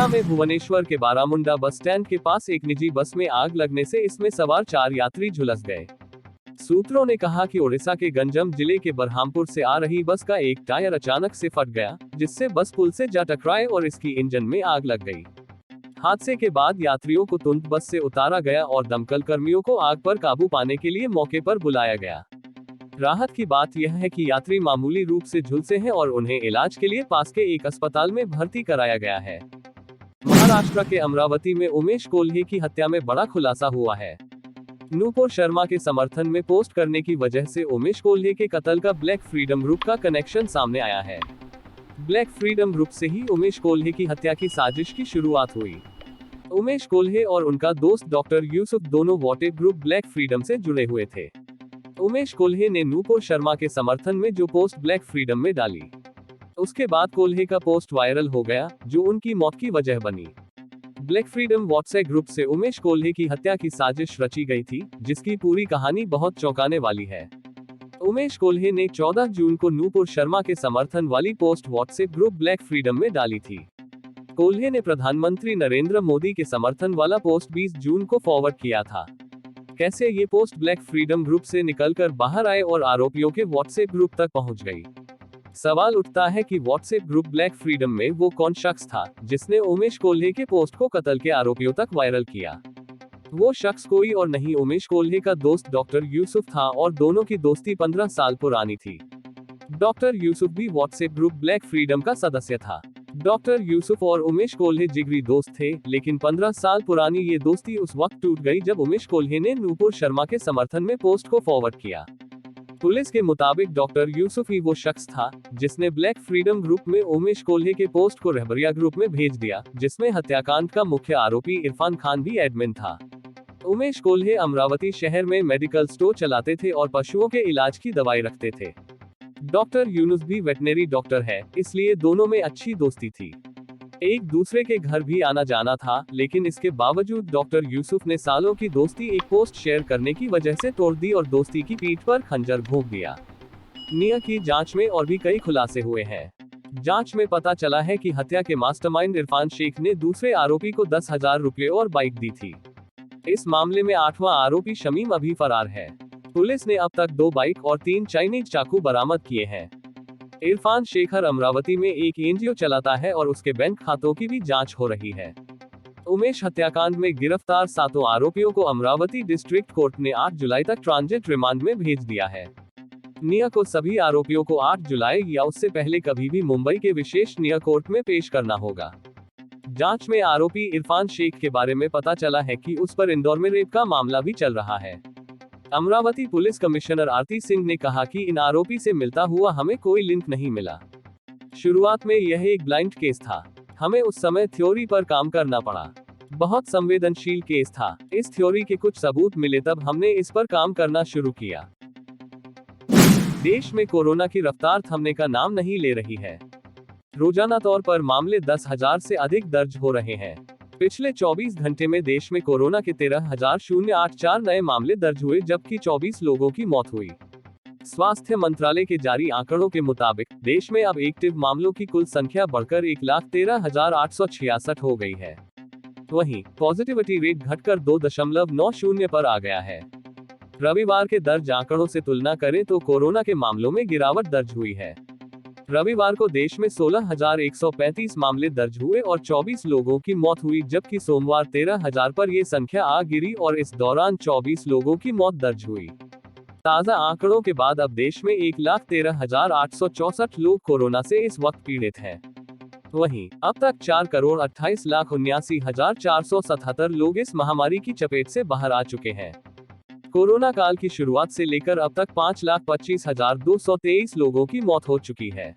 उड़ीसा में भुवनेश्वर के Baramunda bus stand के पास एक निजी बस में आग लगने से इसमें सवार 4 यात्री झुलस गए। सूत्रों ने कहा कि उड़ीसा के गंजम जिले के बरहामपुर से आ रही बस का एक टायर अचानक से फट गया, जिससे बस पुल से जा टकराए और इसकी इंजन में आग लग गई। हादसे के बाद यात्रियों को तुरंत बस से उतारा गया और दमकल कर्मियों को आग पर काबू पाने के लिए मौके पर बुलाया गया। राहत की बात यह है कि यात्री मामूली रूप से झुलसे हैं और उन्हें इलाज के लिए पास के एक अस्पताल में भर्ती कराया गया है। महाराष्ट्र के अमरावती में उमेश कोल्हे की हत्या में बड़ा खुलासा हुआ है। नूपुर शर्मा के समर्थन में पोस्ट करने की वजह से उमेश कोल्हे के कत्ल का ब्लैक फ्रीडम ग्रुप का कनेक्शन सामने आया है। ब्लैक फ्रीडम ग्रुप से ही उमेश कोल्हे की हत्या की साजिश की शुरुआत हुई। उमेश कोल्हे और उनका दोस्त डॉक्टर यूसुफ दोनों व्हाट्सएप ग्रुप ब्लैक फ्रीडम से जुड़े हुए थे। उमेश कोल्हे ने नूपुर शर्मा के समर्थन में जो पोस्ट ब्लैक फ्रीडम में डाली, उसके बाद कोल्हे का पोस्ट वायरल हो गया, जो उनकी मौत की वजह बनी। ब्लैक फ्रीडम व्हाट्सएप ग्रुप से उमेश कोल्हे की हत्या की साजिश रची गई थी, जिसकी पूरी कहानी बहुत चौंकाने वाली है। उमेश कोल्हे ने 14 जून को नूपुर शर्मा के समर्थन वाली post WhatsApp group black freedom में डाली थी। कोल्हे ने प्रधानमंत्री नरेंद्र मोदी के समर्थन वाला पोस्ट 20 जून को फॉरवर्ड किया था। कैसे ये पोस्ट ब्लैक फ्रीडम ग्रुप से निकलकर बाहर आए और आरोपियों के व्हाट्सएप ग्रुप तक पहुंच गई? सवाल उठता है कि व्हाट्सएप ग्रुप ब्लैक फ्रीडम में वो कौन शख्स था जिसने उमेश कोल्हे के पोस्ट को कत्ल के आरोपियों तक वायरल किया? वो शख्स कोई और नहीं उमेश कोल्हे का दोस्त डॉक्टर यूसुफ था और दोनों की दोस्ती 15 साल पुरानी थी। डॉक्टर यूसुफ भी व्हाट्सएप ग्रुप ब्लैक फ्रीडम का सदस्य था। डॉक्टर यूसुफ और उमेश कोल्हे जिगरी दोस्त थे, लेकिन 15 साल पुरानी ये दोस्ती उस वक्त टूट गई जब उमेश कोल्हे ने नूपुर शर्मा के समर्थन में पोस्ट को फॉरवर्ड किया। पुलिस के मुताबिक डॉक्टर यूसुफ ही वो शख्स था जिसने ब्लैक फ्रीडम ग्रुप में उमेश कोल्हे के पोस्ट को रहबरिया ग्रुप में भेज दिया, जिसमें हत्याकांड का मुख्य आरोपी इरफान खान भी एडमिन था। उमेश कोल्हे अमरावती शहर में मेडिकल स्टोर चलाते थे और पशुओं के इलाज की दवाई रखते थे। डॉक्टर यूनुस भी वेटनरी डॉक्टर है, इसलिए दोनों में अच्छी दोस्ती थी। एक दूसरे के घर भी आना जाना था, लेकिन इसके बावजूद डॉक्टर यूसुफ ने सालों की दोस्ती एक पोस्ट शेयर करने की वजह से तोड़ दी और दोस्ती की पीठ पर खंजर भोंक दिया। निया की जांच में और भी कई खुलासे हुए हैं। जांच में पता चला है कि हत्या के मास्टरमाइंड इरफान शेख ने दूसरे आरोपी को 10,000 रुपये और बाइक दी थी। इस मामले में 8वां आरोपी शमीम अभी फरार है। पुलिस ने अब तक 2 बाइक और 3 चाइनीज चाकू बरामद किए हैं। इरफान शेखर अमरावती में एक एनजीओ चलाता है और उसके बैंक खातों की भी जांच हो रही है। उमेश हत्याकांड में गिरफ्तार 7 आरोपियों को अमरावती डिस्ट्रिक्ट कोर्ट ने 8 जुलाई तक ट्रांजिट रिमांड में भेज दिया है। निया को सभी आरोपियों को 8 जुलाई या उससे पहले कभी भी मुंबई के विशेष निया कोर्ट में पेश करना होगा। जांच में आरोपी इरफान शेख के बारे में पता चला है कि उस पर इंदौर में रेप का मामला भी चल रहा है। अमरावती पुलिस कमिश्नर आरती सिंह ने कहा कि इन आरोपी से मिलता हुआ हमें कोई लिंक नहीं मिला। शुरुआत में यह एक ब्लाइंड केस था, हमें उस समय थ्योरी पर काम करना पड़ा। बहुत संवेदनशील केस था, इस थ्योरी के कुछ सबूत मिले तब हमने इस पर काम करना शुरू किया। देश में कोरोना की रफ्तार थमने का नाम नहीं ले रही है। रोजाना तौर पर मामले 10,000 से अधिक दर्ज हो रहे हैं। पिछले 24 घंटे में देश में कोरोना के 13,084 नए मामले दर्ज हुए, जबकि 24 लोगों की मौत हुई। स्वास्थ्य मंत्रालय के जारी आंकड़ों के मुताबिक देश में अब एक्टिव मामलों की कुल संख्या बढ़कर 1,13,866 हो गई है। वहीं पॉजिटिविटी रेट घटकर 2.90 पर आ गया है। रविवार के दर्ज आंकड़ों से तुलना करें तो कोरोना के मामलों में गिरावट दर्ज हुई है। रविवार को देश में 16,135 मामले दर्ज हुए और 24 लोगों की मौत हुई, जबकि सोमवार 13,000 पर यह संख्या आ गिरी और इस दौरान 24 लोगों की मौत दर्ज हुई। ताज़ा आंकड़ों के बाद अब देश में 1,13,864 लोग कोरोना से इस वक्त पीड़ित हैं। वहीं अब तक 4,28,79,477 लोग इस महामारी की चपेट से बाहर आ चुके हैं। कोरोना काल की शुरुआत से लेकर अब तक 5,25,223 लोगों की मौत हो चुकी है।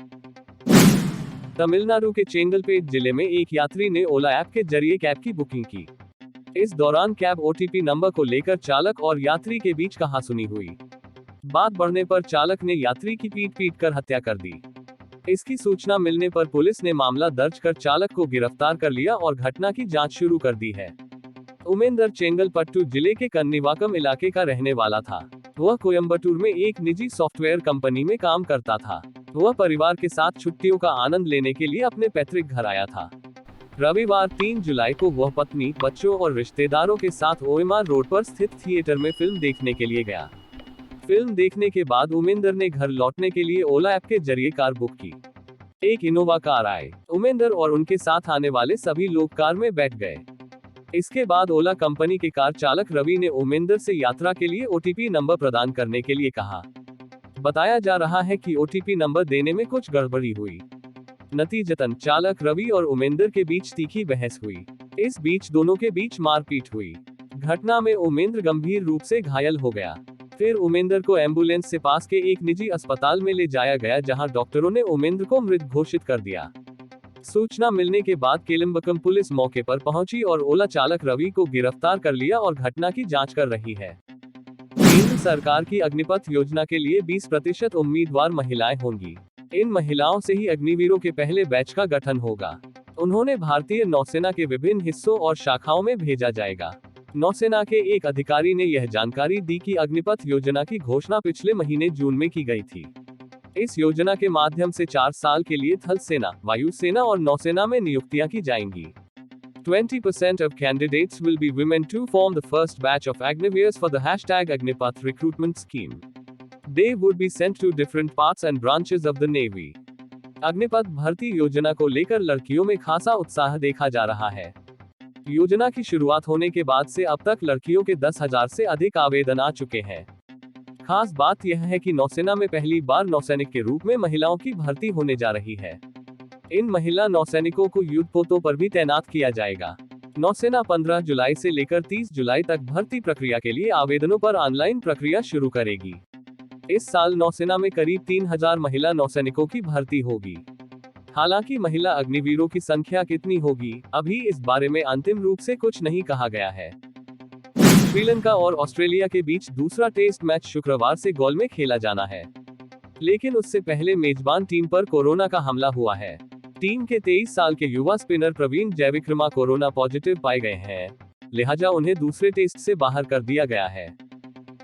तमिलनाडु के चेंगलपेट जिले में एक यात्री ने ओला ऐप के जरिए कैब की बुकिंग की। इस दौरान कैब ओटीपी नंबर को लेकर चालक और यात्री के बीच कहासुनी हुई। बात बढ़ने पर चालक ने यात्री की पीट कर हत्या कर दी। इसकी सूचना मिलने पर पुलिस ने मामला दर्ज कर चालक को गिरफ्तार कर लिया और घटना की जांच शुरू कर दी है। उमेंदर चेंगलपट्टू जिले के कन्नीवाकम इलाके का रहने वाला था। वह कोयम्बटूर में एक निजी सॉफ्टवेयर कंपनी में काम करता था। वह परिवार के साथ छुट्टियों का आनंद लेने के लिए अपने पैतृक घर आया था। रविवार 3 जुलाई को वह पत्नी, बच्चों और रिश्तेदारों के साथ ओएमआर रोड पर स्थित थिएटर में फिल्म देखने के लिए गया। फिल्म देखने के बाद उमेंदर ने घर लौटने के लिए ओला ऐप के जरिए कार बुक की। एक इनोवा कार आई। उमेंदर और उनके साथ आने वाले सभी लोग कार में बैठ गए। इसके बाद ओला कंपनी के कार चालक रवि ने उमेंदर से यात्रा के लिए ओटीपी नंबर प्रदान करने के लिए कहा। बताया जा रहा है कि ओटीपी नंबर देने में कुछ गड़बड़ी हुई। नतीजतन चालक रवि और उमेंदर के बीच तीखी बहस हुई। इस बीच दोनों के बीच मारपीट हुई। घटना में उमेंद्र गंभीर रूप से घायल हो गया। फिर उमेंदर को एम्बुलेंस से पास के एक निजी अस्पताल में ले जाया गया, जहां डॉक्टरों ने उमेंद्र को मृत घोषित कर दिया। सूचना मिलने के बाद केलम्बकम पुलिस मौके पर पहुंची और ओला चालक रवि को गिरफ्तार कर लिया और घटना की जांच कर रही है। केंद्र सरकार की अग्निपथ योजना के लिए 20% उम्मीदवार महिलाएं होंगी। इन महिलाओं से ही अग्निवीरों के पहले बैच का गठन होगा। उन्होंने भारतीय नौसेना के विभिन्न हिस्सों और शाखाओं में भेजा जाएगा। नौसेना के एक अधिकारी ने यह जानकारी दी कि अग्निपथ योजना की घोषणा पिछले महीने जून में की गई थी। इस योजना के माध्यम से 4 साल के लिए थल सेना, वायु सेना और नौसेना में नियुक्तियां की जाएंगी। 20% of candidates will be women to form the first batch of Agniveers for the #Agnipath recruitment scheme. They would be sent to different parts and branches of the Navy. Agnipath भर्ती योजना को लेकर लड़कियों में खासा उत्साह देखा जा रहा है। योजना की शुरुआत होने के बाद से अब तक लड़कियों के 10,000 से अधिक आवेदन आ चुके हैं। खास बात यह है कि नौसेना में पहली बार नौसैनिक के रूप में महिलाओं की भर्ती होने जा रही है। इन महिला नौसैनिकों को युद्धपोतों पर भी तैनात किया जाएगा। नौसेना 15 जुलाई से लेकर 30 जुलाई तक भर्ती प्रक्रिया के लिए आवेदनों पर ऑनलाइन प्रक्रिया शुरू करेगी। इस साल नौसेना में करीब 3,000 महिला नौसैनिकों की भर्ती होगी। हालांकि महिला अग्निवीरों की संख्या कितनी होगी, अभी इस बारे में अंतिम रूप से कुछ नहीं कहा गया है। श्रीलंका और ऑस्ट्रेलिया के बीच दूसरा टेस्ट मैच शुक्रवार से गॉल में खेला जाना है, लेकिन उससे पहले मेजबान टीम पर कोरोना का हमला हुआ है। टीम के 23 साल के युवा spinner Praveen Jayawickrama corona positive पाए गए हैं, लिहाजा उन्हें दूसरे टेस्ट से बाहर कर दिया गया है।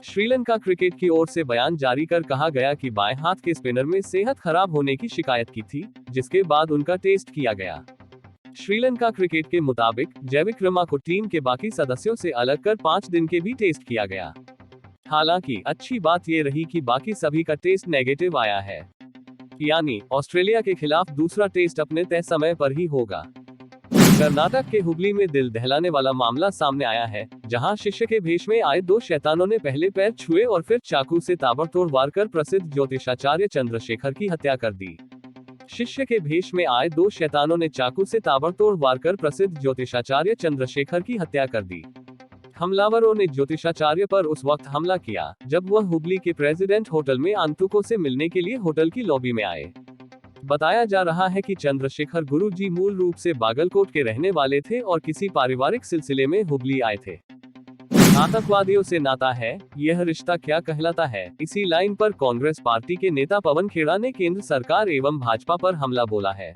श्रीलंका क्रिकेट की ओर से बयान जारी कर कहा गया कि बाएं हाथ के स्पिनर में सेहत खराब होने की शिकायत की थी, जिसके बाद उनका टेस्ट किया गया। श्रीलंका क्रिकेट के मुताबिक जयविक्रमा को टीम के बाकी सदस्यों से अलग कर 5 दिन के भी टेस्ट किया गया। हालांकि अच्छी बात यह रही कि बाकी सभी का टेस्ट नेगेटिव आया है, यानी ऑस्ट्रेलिया के खिलाफ दूसरा टेस्ट अपने तय समय पर ही होगा। कर्नाटक के हुबली में दिल दहलाने वाला मामला सामने आया है, जहां शिष्य के भेष में आए 2 शैतानों ने पहले पैर छुए और फिर चाकू से ताबड़तोड़ वार कर प्रसिद्ध ज्योतिषाचार्य चंद्रशेखर की हत्या कर दी। शिष्य के भेष में आए 2 शैतानों ने चाकू से ताबड़तोड़ वार कर प्रसिद्ध ज्योतिषाचार्य चंद्रशेखर की हत्या कर दी। हमलावरों ने ज्योतिषाचार्य पर उस वक्त हमला किया जब वह हुबली के प्रेसिडेंट होटल में आगंतुकों से मिलने के लिए होटल की लॉबी में आए। बताया जा रहा है कि चंद्रशेखर गुरुजी मूल रूप से बागलकोट के रहने वाले थे और किसी पारिवारिक सिलसिले में हुबली आए थे। आतंकवादियों से नाता है, यह रिश्ता क्या कहलाता है, इसी लाइन पर कांग्रेस पार्टी के नेता पवन खेड़ा ने केंद्र सरकार एवं भाजपा पर हमला बोला है।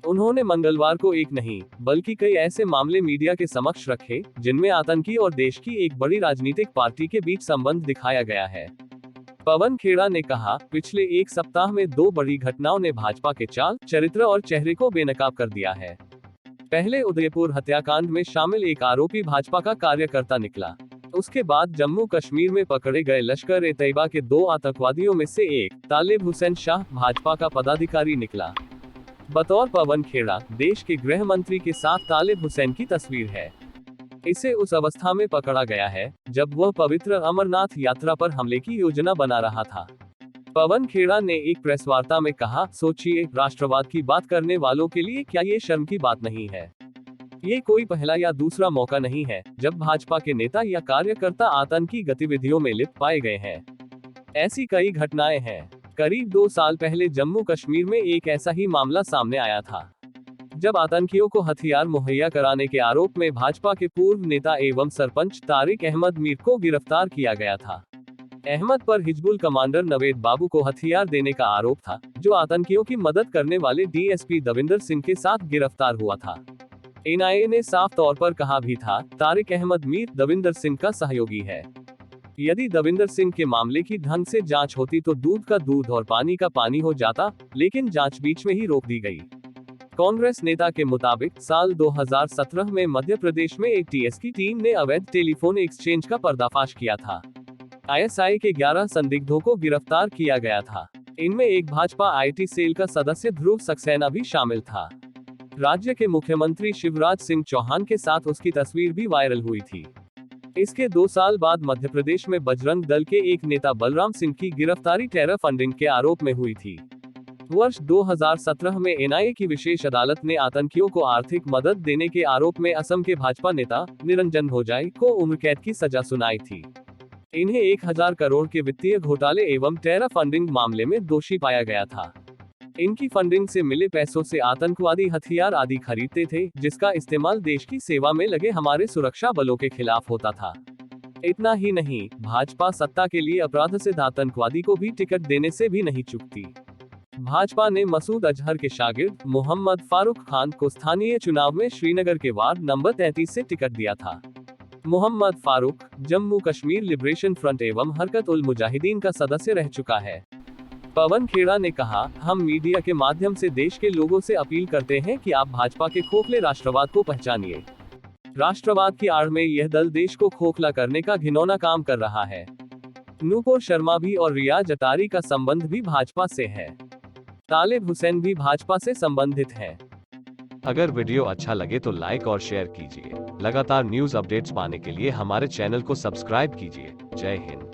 उन्होंने मंगलवार को एक नहीं बल्कि कई ऐसे मामले मीडिया के समक्ष रखे जिनमें आतंकी और देश की एक बड़ी राजनीतिक पार्टी के बीच संबंध दिखाया गया है। पवन खेड़ा ने कहा, पिछले एक सप्ताह में 2 बड़ी घटनाओं ने भाजपा के चाल, चरित्र और चेहरे को बेनकाब कर दिया है। पहले उदयपुर हत्याकांड में शामिल एक आरोपी भाजपा का कार्यकर्ता निकला। उसके बाद जम्मू कश्मीर में पकड़े गए लश्कर-ए-तैयबा के 2 आतंकवादियों में से एक, तालिब हुसैन शाह, भाजपा का पदाधिकारी निकला। बतौर पवन खेड़ा, देश के गृह मंत्री के साथ तालिब हुसैन की तस्वीर है। इसे उस अवस्था में पकड़ा गया है जब वह पवित्र अमरनाथ यात्रा पर हमले की योजना बना रहा था। पवन खेड़ा ने एक प्रेस वार्ता में कहा, सोचिए, राष्ट्रवाद की बात करने वालों के लिए क्या ये शर्म की बात नहीं है? ये कोई पहला या दूसरा मौका नहीं है जब भाजपा के नेता या कार्यकर्ता आतंकी गतिविधियों में लिप्त पाए गए हैं। ऐसी कई घटनाएं हैं। करीब 2 साल पहले जम्मू कश्मीर में एक ऐसा ही मामला सामने आया था, जब आतंकियों को हथियार मुहैया कराने के आरोप में भाजपा के पूर्व नेता एवं सरपंच तारिक अहमद मीर को गिरफ्तार किया गया था। अहमद पर हिजबुल कमांडर नवेद बाबू को हथियार देने का आरोप था, जो आतंकियों की मदद करने वाले डीएसपी दविंदर सिंह के साथ गिरफ्तार हुआ था। एनआईए ने साफ तौर पर कहा भी था, तारिक अहमद मीर दविंदर सिंह का सहयोगी है। यदि दविंदर सिंह के मामले की ढंग से जांच होती तो दूध का दूध और पानी का पानी हो जाता, लेकिन जांच बीच में ही रोक दी गई। कांग्रेस नेता के मुताबिक साल 2017 में मध्य प्रदेश में एटीएस की टीम ने अवैध टेलीफोन एक्सचेंज का पर्दाफाश किया था। आईएसआई के 11 संदिग्धों को गिरफ्तार किया गया था। इनमें एक भाजपा आईटी सेल का सदस्य ध्रुव सक्सेना भी शामिल था। राज्य के मुख्यमंत्री शिवराज सिंह चौहान के साथ उसकी तस्वीर भी वायरल हुई थी। इसके 2 साल बाद मध्य प्रदेश में बजरंग दल के एक नेता बलराम सिंह की गिरफ्तारी टेरर फंडिंग के आरोप में हुई थी। वर्ष 2017 में एनआईए की विशेष अदालत ने आतंकियों को आर्थिक मदद देने के आरोप में असम के भाजपा नेता निरंजन भोजाई को उम्र कैद की सजा सुनाई थी। इन्हें 1000 करोड़ के वित्तीय घोटाले एवं टेरर फंडिंग मामले में दोषी पाया गया था। इनकी फंडिंग से मिले पैसों से आतंकवादी हथियार आदि खरीदते थे, जिसका इस्तेमाल देश की सेवा में लगे हमारे सुरक्षा बलों के खिलाफ होता था। इतना ही नहीं, भाजपा सत्ता के लिए अपराध सिद्ध आतंकवादी को भी टिकट देने से भी नहीं चूकती। भाजपा ने मसूद अजहर के शागिर्द मोहम्मद फारूक खान को स्थानीय चुनाव में श्रीनगर के वार्ड नंबर 33 से टिकट दिया था। मोहम्मद फारूक जम्मू कश्मीर लिबरेशन फ्रंट एवं हरकत उल मुजाहिदीन का सदस्य रह चुका है। पवन खेड़ा ने कहा, हम मीडिया के माध्यम से देश के लोगों से अपील करते हैं कि आप भाजपा के खोखले राष्ट्रवाद को पहचानिए। राष्ट्रवाद की आड़ में यह दल देश को खोखला करने का घिनौना काम कर रहा है। नूपुर शर्मा भी और रियाज अटारी का संबंध भी भाजपा से है। तालिब हुसैन भी भाजपा से संबंधित है। अगर वीडियो अच्छा लगे तो लाइक और शेयर कीजिए। लगातार न्यूज अपडेट्स पाने के लिए हमारे चैनल को सब्सक्राइब कीजिए। जय हिंद।